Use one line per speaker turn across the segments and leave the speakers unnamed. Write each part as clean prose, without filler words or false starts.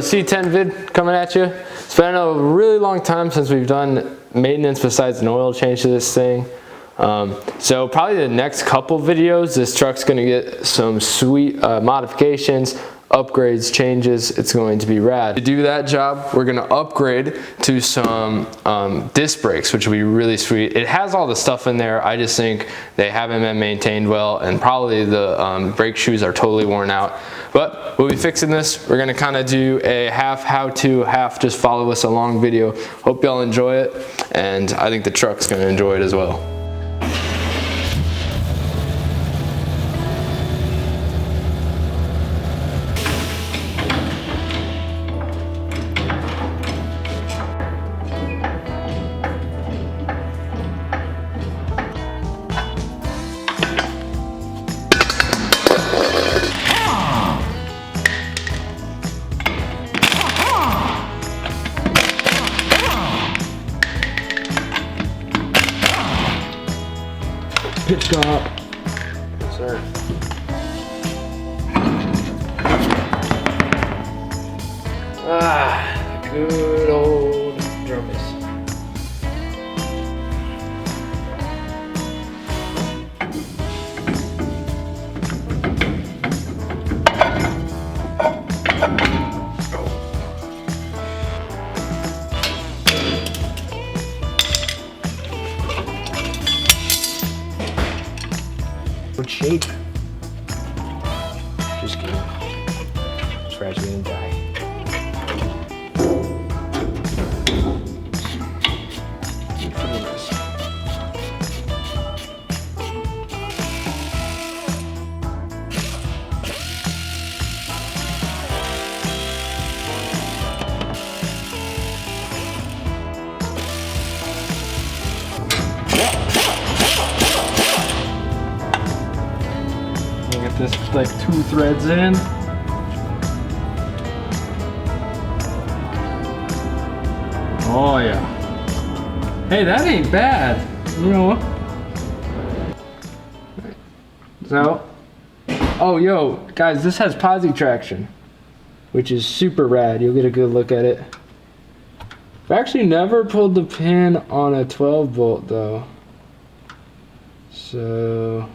C10 vid coming at you. It's been a really long time since we've done maintenance besides an oil change to this thing. So probably the next couple videos, this truck's gonna get some sweet modifications, upgrades, changes. It's going to be rad. To do that job, we're gonna upgrade to some disc brakes, which will be really sweet. It has all the stuff in there. I just think they haven't been maintained well, and probably the brake shoes are totally worn out. But we'll be fixing this. We're gonna kind of do a half how-to, half just follow us along video. Hope y'all enjoy it, and I think the truck's gonna enjoy it as well. Pitch gone up. Yes, sir. Ah, good old drummies. Good shape. Just kidding. Scratch me and die. Keep feeling this. This like 2 threads in. Oh yeah. Hey, that ain't bad. You know. So, oh yo, guys, this has posi traction, which is super rad. You'll get a good look at it. I've actually never pulled the pin on a 12 volt though. So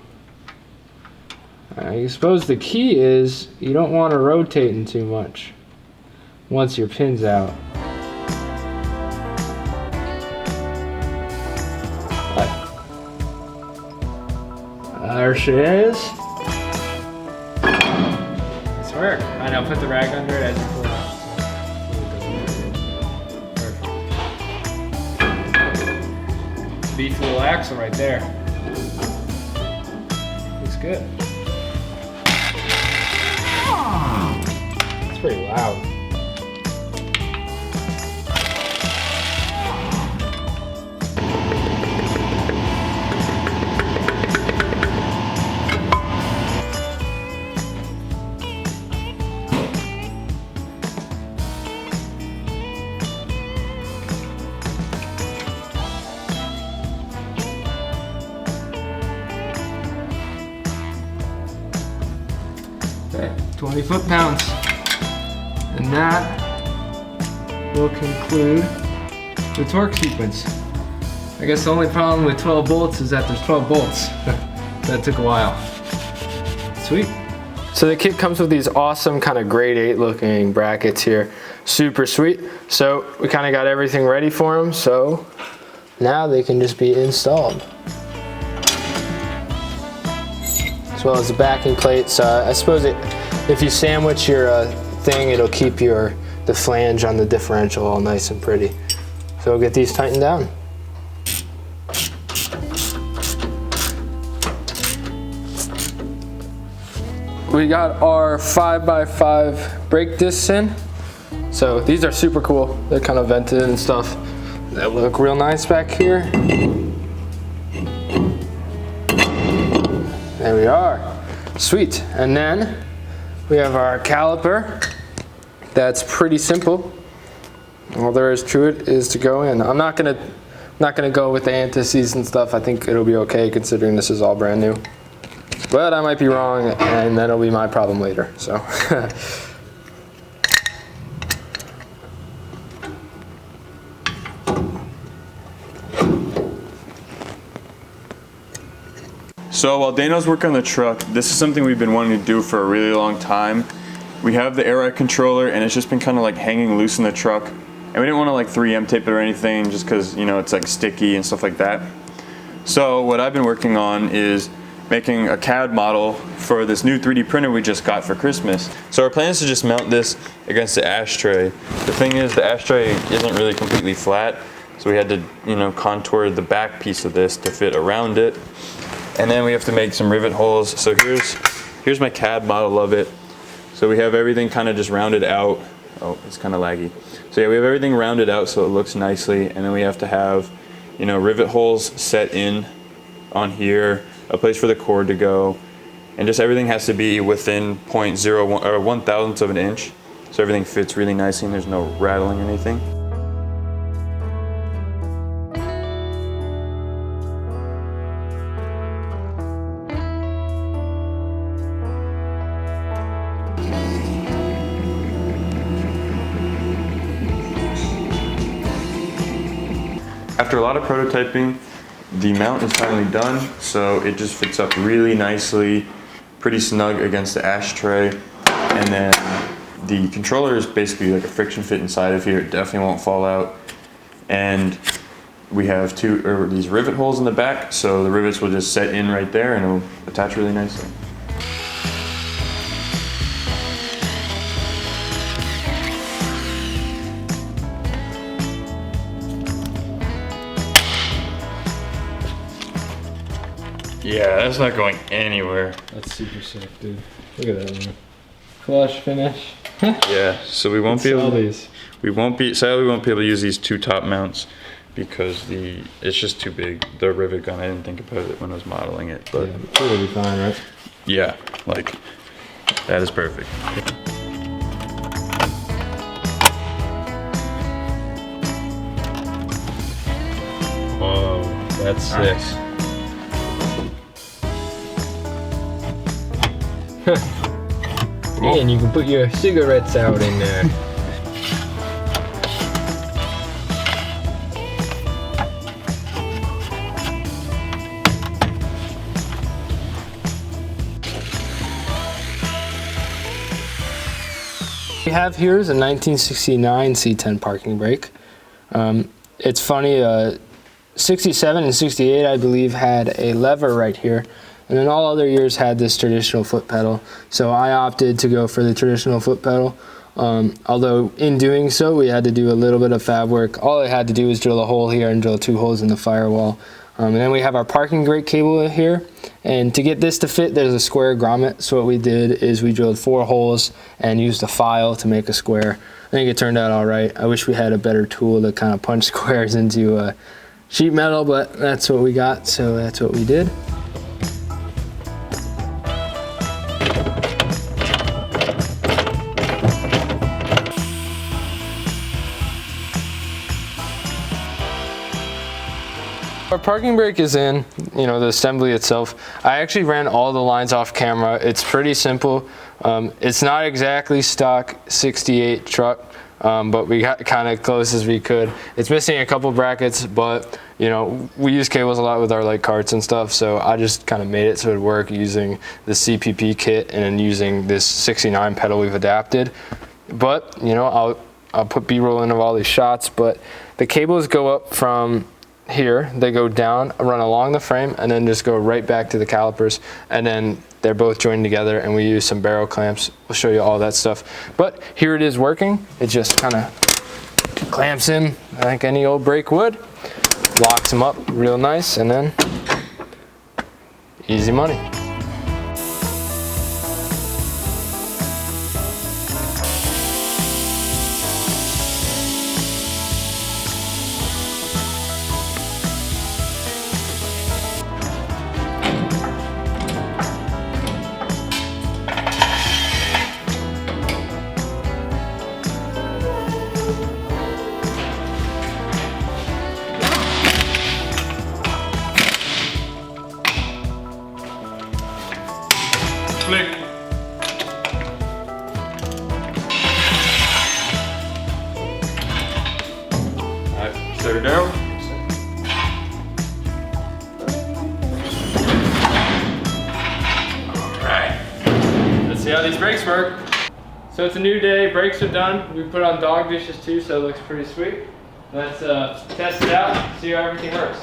I suppose the key is you don't want to rotate in too much once your pin's out. There she is. Nice work. I know, put the rag under it as you pull it out. Perfect. Beefy little axle right there. Looks good. It's pretty loud. Okay, 20 foot-pounds. And that will conclude the torque sequence. I guess the only problem with 12 bolts is that there's 12 bolts. That took a while. Sweet. So the kit comes with these awesome kind of grade 8 looking brackets here. Super sweet. So we kind of got everything ready for them. So now they can just be installed. As well as the backing plates. I suppose if you sandwich your thing, it'll keep the flange on the differential all nice and pretty. So we'll get these tightened down. We got our 5x5 brake discs in. So these are super cool. They're kind of vented and stuff. They look real nice back here. There we are. Sweet. And then we have our caliper. That's pretty simple. All there is to it is to go in. I'm not gonna go with the anti-seize and stuff. I think it'll be okay considering this is all brand new. But I might be wrong, and that'll be my problem later. So
So while Dano's working on the truck, this is something we've been wanting to do for a really long time. We have the air ride controller and it's just been kind of like hanging loose in the truck. And we didn't want to like 3M tape it or anything just because, you know, it's like sticky and stuff like that. So what I've been working on is making a CAD model for this new 3D printer we just got for Christmas. So our plan is to just mount this against the ashtray. The thing is, the ashtray isn't really completely flat, so we had to, you know, contour the back piece of this to fit around it. And then we have to make some rivet holes. So here's my CAD model of it. So we have everything kind of just rounded out. Oh, it's kind of laggy. So yeah, we have everything rounded out so it looks nicely, and then we have to have, you know, rivet holes set in on here, a place for the cord to go, and just everything has to be within 0.01 or 1/1000th of an inch, so everything fits really nicely and there's no rattling or anything. After a lot of prototyping, the mount is finally done, so it just fits up really nicely, pretty snug against the ashtray. And then the controller is basically like a friction fit inside of here. It definitely won't fall out. And we have these rivet holes in the back, so the rivets will just set in right there and it'll attach really nicely. Yeah, that's not going anywhere.
That's super sick, dude. Look at that one. Flush finish.
Yeah, so we won't be able to,
these.
sadly we won't be able to use these two top mounts because it's just too big. The rivet gun, I didn't think about it when I was modeling it, but
yeah, it'll be fine, right?
Yeah, like that is perfect.
Whoa, that's sick.
Nice.
And you can put your cigarettes out in there. We have here is a 1969 C10 parking brake. It's funny, 67 and 68 I believe had a lever right here. And then all other years had this traditional foot pedal. So I opted to go for the traditional foot pedal. Although in doing so, we had to do a little bit of fab work. All I had to do was drill a hole here and drill 2 holes in the firewall. And then we have our parking brake cable here. And to get this to fit, there's a square grommet. So what we did is we drilled 4 holes and used a file to make a square. I think it turned out all right. I wish we had a better tool to kind of punch squares into sheet metal, but that's what we got. So that's what we did. Our parking brake is in, you know, the assembly itself. I actually ran all the lines off camera. It's pretty simple. It's not exactly stock 68 truck, but we got kind of close as we could. It's missing a couple brackets, but you know, we use cables a lot with our light carts and stuff, so I just kind of made it so it'd work using the CPP kit and then using this 69 pedal we've adapted. But you know, I'll put B-roll in of all these shots, but the cables go up from here, they go down, run along the frame, and then just go right back to the calipers, and then they're both joined together, and we use some barrel clamps. We'll show you all that stuff. But here it is working. It just kind of clamps in like any old brake would, locks them up real nice, and then easy money.
Flick. Alright, set her down.
go, these brakes work. So it's a new day, brakes are done. We put on dog dishes too, so it looks pretty sweet. Let's test it out, see how everything works.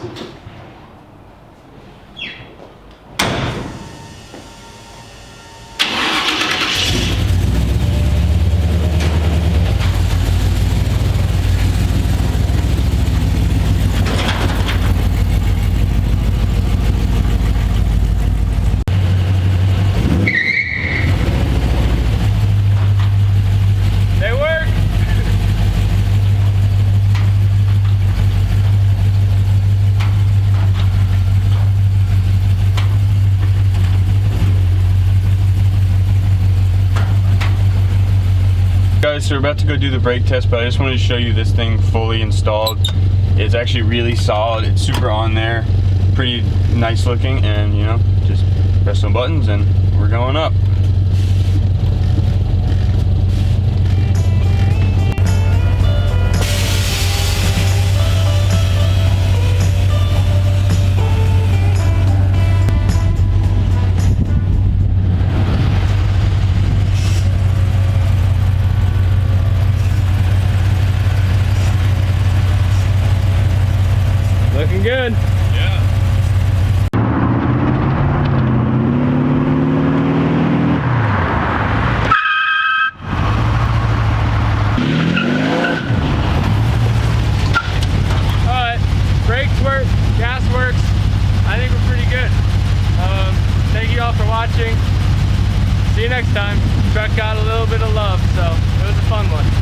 Guys, so we're about to go do the brake test, but I just wanted to show you this thing fully installed. It's actually really solid. It's super on there, pretty nice looking, and you know, just press some buttons and we're going up.
Looking good.
Yeah.
Alright, brakes work, gas works. I think we're pretty good. Thank you all for watching. See you next time. Truck got a little bit of love, so it was a fun one.